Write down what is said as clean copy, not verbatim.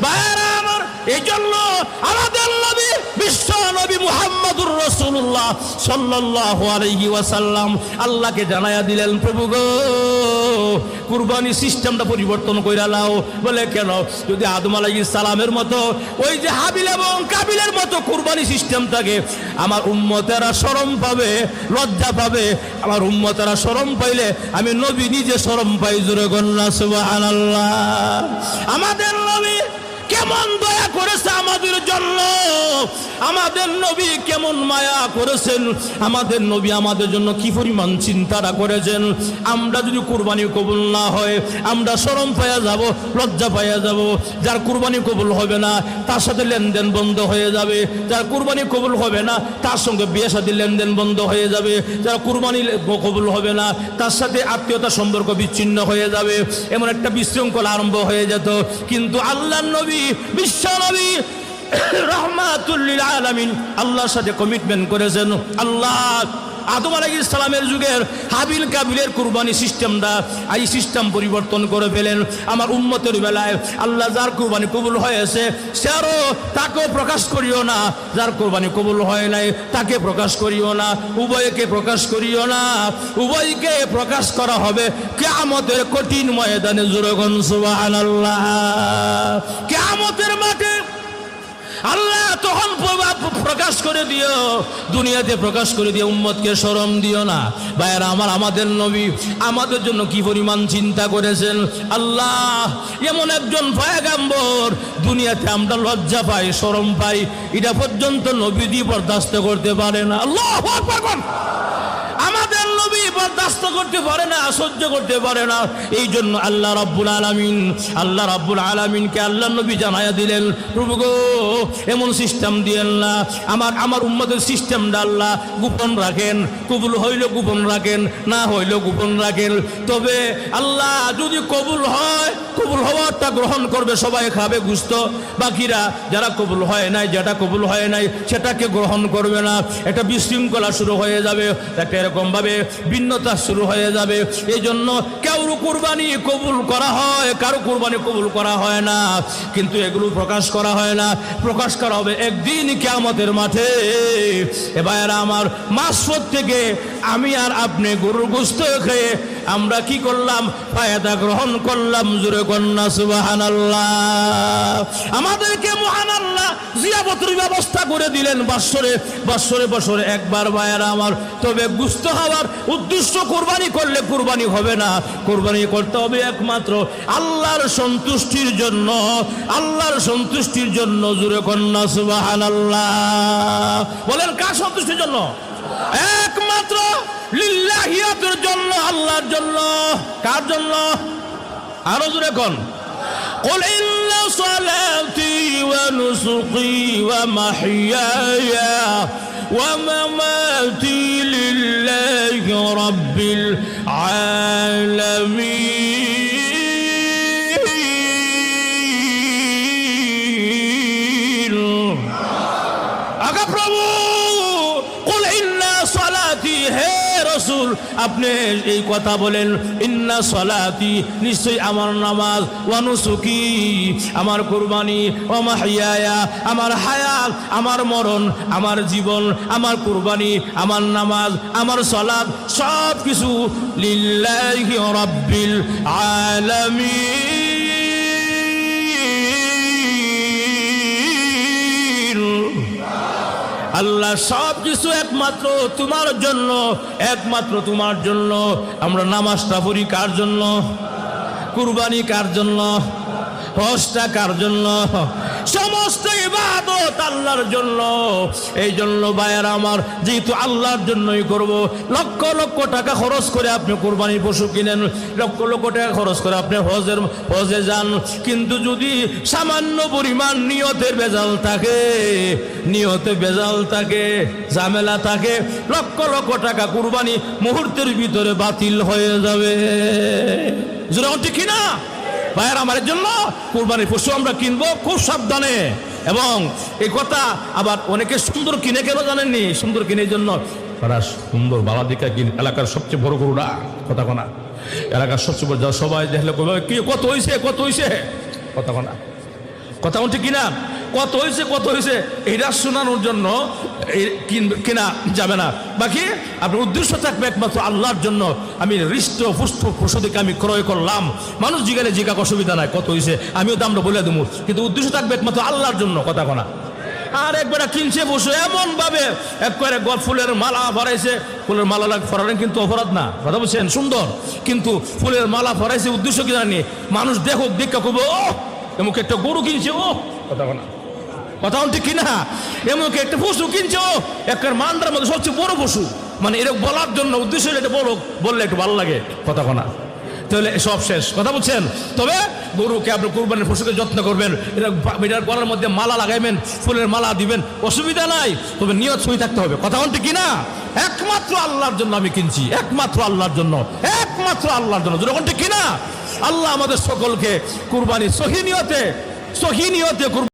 ভাইরা আমার, এই জন্য আমাদের নবী বিশ্ব নবী মুহাম্মদুর রাসূলুল্লাহ সাল্লাল্লাহু আলাইহি ওয়াসাল্লাম আল্লাহকে জানায়া দিলেন, প্রভু গো, কুরবানি সিস্টেমটা পরিবর্তন কইরা লাও। বলে কেন? যদি আদম আলাইহিস সালামের মতো ওই যে হাবিল এবং কাবিলের মতো কুরবানি সিস্টেম থাকে, আমার উম্মতেরা শরম পাবে, লজ্জা পাবে। আমার উম্মতেরা শরম পাইলে আমি নবী নিজে শরম পাই। জোরে গন্না সুবহানাল্লাহ। আমাদের নবী কেমন দয়া করেছে আমাদের জন্য, আমাদের নবী কেমন মায়া করেছেন, আমাদের নবী আমাদের জন্য কি পরিমাণ চিন্তাটা করেছেন। আমরা যদি কুরবানি কবুল না হয় আমরা শরম পাইয়া যাব, লজ্জা পাইয়া যাব। যার কুরবানি কবুল হবে না তার সাথে লেনদেন বন্ধ হয়ে যাবে। যার কুরবানি কবুল হবে না তার সঙ্গে বিয়ে শাদীর লেনদেন বন্ধ হয়ে যাবে। যার কুরবানি কবুল হবে না তার সাথে আত্মীয়তা সম্পর্ক বিচ্ছিন্ন হয়ে যাবে। এমন একটা বিশৃঙ্খলা আরম্ভ হয়ে যেত। কিন্তু আল্লাহর নবী, বিশ্ব নবী রাহমাতুল লিল আলামিন আল্লাহর সাথে কমিটমেন্ট করেছেন। আল্লাহ আদম আলাইহিস সালামের যুগের হাবিল কাবিলের কুরবানি সিস্টেমটা এই সিস্টেম পরিবর্তন করে ফেলেন। আমার উম্মতের বেলায় আল্লাহ যার কুরবানি কবুল হয়েছে সেও তাকেও প্রকাশ করিও না, যার কুরবানি কবুল হয় নাই তাকে প্রকাশ করিও না। উভয়কে প্রকাশ করিও না, উভয়কে প্রকাশ করা হবে কিয়ামতের কঠিন ময়দানে। জোরে বলুন সুবহানাল্লাহ। কিয়ামতের মাঠে আল্লাহ তখন প্রকাশ করে দিও, দুনিয়াতে প্রকাশ করে দিও, উম্মতকে শরম দিও না। ভাইয়েরা আমার, আমাদের নবী আমাদের জন্য কি পরিমাণ চিন্তা করেছেন। আল্লাহ এমন একজন পয়গম্বর, দুনিয়াতে আমরা লজ্জা পাই, শরম পাই, এটা পর্যন্ত নবীজি বরদাস্ত করতে পারে না। আল্লাহু আকবার। আমাদের নবী বরদাস্ত করতে পারে না, সহ্য করতে পারে না। এই জন্য আল্লাহ রাব্বুল আলামিনকে আল্লাহ নবী জানায়া দিলেন, প্রভু গো, এমন সিস্টেম দিয়েন না। আমার উম্মতের সিস্টেমটা আল্লাহ গোপন রাখেন। কবুল হইল গোপন রাখেন, না হইল গোপন রাখেন। তবে আল্লাহ যদি কবুল হয়, কবুল হওয়ারটা গ্রহণ করবে, সবাই খাবে গুস্ত। বাকিরা যারা কবুল হয় নাই, যেটা কবুল হয় নাই সেটাকে গ্রহণ করবে না। একটা বিশৃঙ্খলা শুরু হয়ে যাবে, একটা এরকম ভাবে ভিন্নতা শুরু হয়ে যাবে। এই জন্য কারো কুরবানি কবুল করা হয়, কারো কুরবানি কবুল করা হয় না। কিন্তু এগুলো প্রকাশ করা হয় না, প্রকাশ করা হবে একদিন কিয়ামতের মাঠে। এ ভাইয়েরা আমার, মাসফত থেকে আমি আর আপনি গরুর গোশত খেয়ে আমরা কি করলাম? ফায়দা গ্রহণ করলাম। জোরে কন্না সুবহানাল্লাহ। আমাদেরকে মহান আল্লাহ জিয়াবতের ব্যবস্থা করে দিলেন বৎসরে একবার। ভাইয়েরা আমার, তবে গুস্ত হওয়ার উদ্দেশ্য কুরবানি করলে কুরবানি হবে না। কুরবানি করতে হবে একমাত্র আল্লাহর সন্তুষ্টির জন্য, আল্লাহর সন্তুষ্টির জন্য। জোরে কন্না সুবহানাল্লাহ। বলেন কার সন্তুষ্টির জন্য? একমাত্র লিল্লাহিয়াতের জন্য, আল্লাহর জন্য। কার জন্য? আরো জোরে কোন? قل إن صلاتي ونسكي ومحياي ومماتي لله رب العالمين. আগে প্রভু, قل إن صلاتي, হে রাসূল আপনি এই কথা বলেন, ইন্না সলাতি, নিশ্চয়ই আমার নামাজ, ওয়া নুসুকি, আমার কুরবানি, ওয়া মাহইয়ায়া, আমার হায়াত, আমার মরণ, আমার জীবন, আমার কুরবানি, আমার নামাজ, আমার সালাত, সব কিছু লিল্লাহি রাব্বিল আলামিন। আল্লাহ সব কিছু একমাত্র তোমার জন্য, একমাত্র তোমার জন্য। আমরা নামাজটা পড়ি কার জন্য? কুরবানি কার জন্য? হজটা কার জন্য? সমস্ত ইবাদত আল্লাহর জন্য। এই জন্য ভাইয়েরা আমার, যেহেতু আল্লাহর জন্যই করব, লক্ষ লক্ষ টাকা খরচ করে আপনি কুরবানির পশু কিনেন, লক্ষ লক্ষ টাকা খরচ করে আপনি হজে যান, কিন্তু যদি সামান্য পরিমাণ নিয়তের ভেজাল থাকে, নিয়তে ভেজাল থাকে, ঝামেলা থাকে, লক্ষ লক্ষ টাকা কুরবানি মুহূর্তের ভিতরে বাতিল হয়ে যাবে। ঠিক কিনা ভাইয়েরা আমার? জন্য কুরবানির পশু আমরা কিনবো খুব সাবধানে। এবং এই কথা আবার অনেকে সুন্দর কিনে, কেন জানেননি? সুন্দর কিনে এই জন্য, তারা সুন্দর বালাদিকা কিন, এলাকার সবচেয়ে বড় গরুটা, কথা কোনা, এলাকার সবচেয়ে বড়, সবাই দেখলে কত হয়েছে, কত হয়েছে, কথা কোনা। কথা বলছে কিনা? কত হয়েছে এটা শোনানোর জন্য কিনা যাবে না। বাকি আপনার উদ্দেশ্য থাকবে একমাত্র আল্লাহর জন্য। আমি হৃষ্ট পুষ্ট পশুদেরকে আমি ক্রয় করলাম, মানুষ জিগালে জিগাক অসুবিধা নাই, কত হয়েছে আমিও দামটা বলে দেবো, কিন্তু উদ্দেশ্য থাকবে একমাত্র আল্লাহর জন্য। কথা কোনা আর একবার কিনছে বসে এমন ভাবে একবারে ফুলের মালা ভরাইছে, ফুলের মালা ফরানো কিন্তু অপরাধ না, কথা বলছেন, সুন্দর, কিন্তু ফুলের মালা ফরাইছে উদ্দেশ্য কি জানি, মানুষ দেখুক, দেখা করবো ও এমুক একটা গরু কিনছে, ও কথা কোনা কথা ঠিক কিনা, এমুক একটা পশু কিনছে, ও একটা মান্ডার মধ্যে সবচেয়ে বড় পশু, মানে এরকম বলার জন্য উদ্দেশ্য এটা বললে একটু ভালো লাগে, কথা কোনা, তাহলে সব শেষ। কথা বলছেন? তবে গরুকে আপনি কুরবানির পশুকে যত্ন করবেন, এটার গলার মধ্যে মালা লাগাইবেন, ফুলের মালা দিবেন, অসুবিধা নাই, তবে নিয়ত সই থাকতে হবে। কথা ঠিক কিনা? একমাত্র আল্লাহর জন্য আমি কিনছি, একমাত্র আল্লাহর জন্য, একমাত্র আল্লাহর জন্য, যখন ঠিক কিনা? আল্লাহ আমাদের সকলকে কুরবানি সহি নিয়তে কুরবানি